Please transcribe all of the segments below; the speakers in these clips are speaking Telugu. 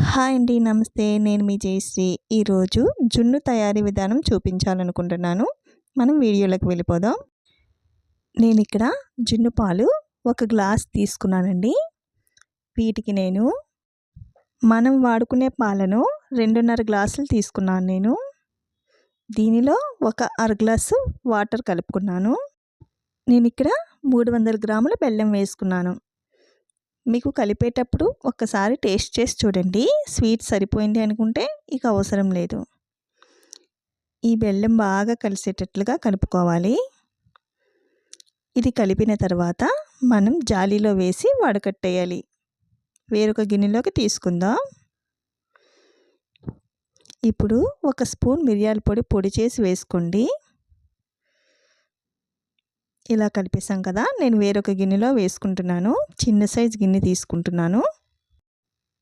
హాయ్ అండి. నమస్తే. నేను మీ జయశ్రీ. ఈరోజు జున్ను తయారీ విధానం చూపించాలనుకుంటున్నాను. మనం వీడియోలోకి వెళ్ళిపోదాం. నేనిక్కడ జున్ను పాలు ఒక గ్లాస్ తీసుకున్నానండి. వీటికి నేను మనం వాడుకునే పాలను 2.5 గ్లాసులు తీసుకున్నాను నేను. దీనిలో ఒక అర గ్లాసు వాటర్ కలుపుకున్నాను. నేనిక్కడ 300 గ్రాముల బెల్లం వేసుకున్నాను. మీకు కలిపేటప్పుడు ఒక్కసారి టేస్ట్ చేసి చూడండి. స్వీట్ సరిపోయింది అనుకుంటే ఇక అవసరం లేదు. ఈ బెల్లం బాగా కలిసేటట్లుగా కలుపుకోవాలి. ఇది కలిపిన తర్వాత మనం జాలీలో వేసి వడకట్టేయాలి. వేరొక గిన్నెలోకి తీసుకుందాం. ఇప్పుడు ఒక స్పూన్ మిరియాల పొడి చేసి వేసుకోండి. ఇలా కలిపేసాం కదా, నేను వేరొక గిన్నెలో వేసుకుంటున్నాను. చిన్న సైజు గిన్నె తీసుకుంటున్నాను.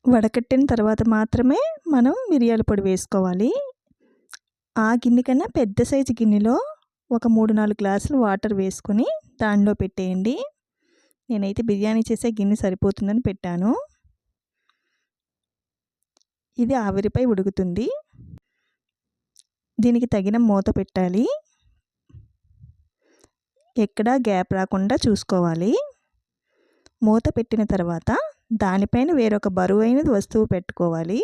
వడకట్టిన తర్వాత మాత్రమే మనం మిరియాల పొడి వేసుకోవాలి. ఆ గిన్నె కన్నా పెద్ద సైజు గిన్నెలో ఒక 3-4 గ్లాసులు వాటర్ వేసుకొని దానిలో పెట్టేయండి. నేనైతే బిర్యానీ చేసే గిన్నె సరిపోతుందని పెట్టాను. ఇది ఆవిరిపై ఉడుకుతుంది. దీనికి తగిన మూత పెట్టాలి. ఎక్కడా గ్యాప్ రాకుండా చూసుకోవాలి. మూత పెట్టిన తర్వాత దానిపైన వేరొక బరువైనది వస్తువు పెట్టుకోవాలి.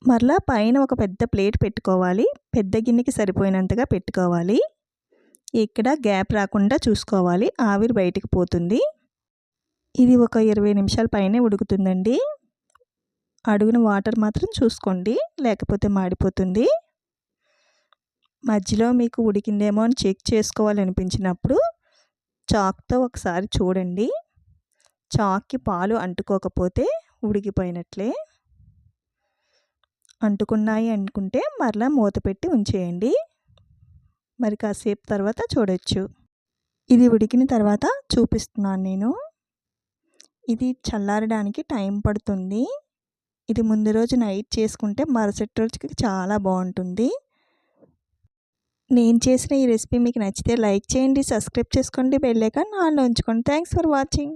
మరలా పైన ఒక పెద్ద ప్లేట్ పెట్టుకోవాలి. పెద్ద గిన్నెకి సరిపోయినంతగా పెట్టుకోవాలి. ఇక్కడ గ్యాప్ రాకుండా చూసుకోవాలి. ఆవిరి బయటికి పోతుంది. ఇది ఒక 20 నిమిషాల పైనే ఉడుకుతుందండి. అడుగున వాటర్ మాత్రం చూసుకోండి, లేకపోతే మాడిపోతుంది. మధ్యలో మీకు ఉడికిందేమో అని చెక్ చేసుకోవాలనిపించినప్పుడు చాక్తో ఒకసారి చూడండి. చాక్కి పాలు అంటుకోకపోతే ఉడికిపోయినట్లే. అంటుకున్నాయి అనుకుంటే మరలా మూత పెట్టి ఉంచేయండి. మరి కాసేపు తర్వాత చూడొచ్చు. ఇది ఉడికిన తర్వాత చూపిస్తున్నాను నేను. ఇది చల్లారడానికి టైం పడుతుంది. ఇది ముందు రోజు నైట్ చేసుకుంటే మరుసటి రోజుకి చాలా బాగుంటుంది. నేను చేసిన ఈ రెసిపీ మీకు నచ్చితే లైక్ చేయండి, సబ్స్క్రైబ్ చేసుకోండి, బెల్ ఐకాన్ ఆన్లో ఉంచుకోండి. Thanks for watching.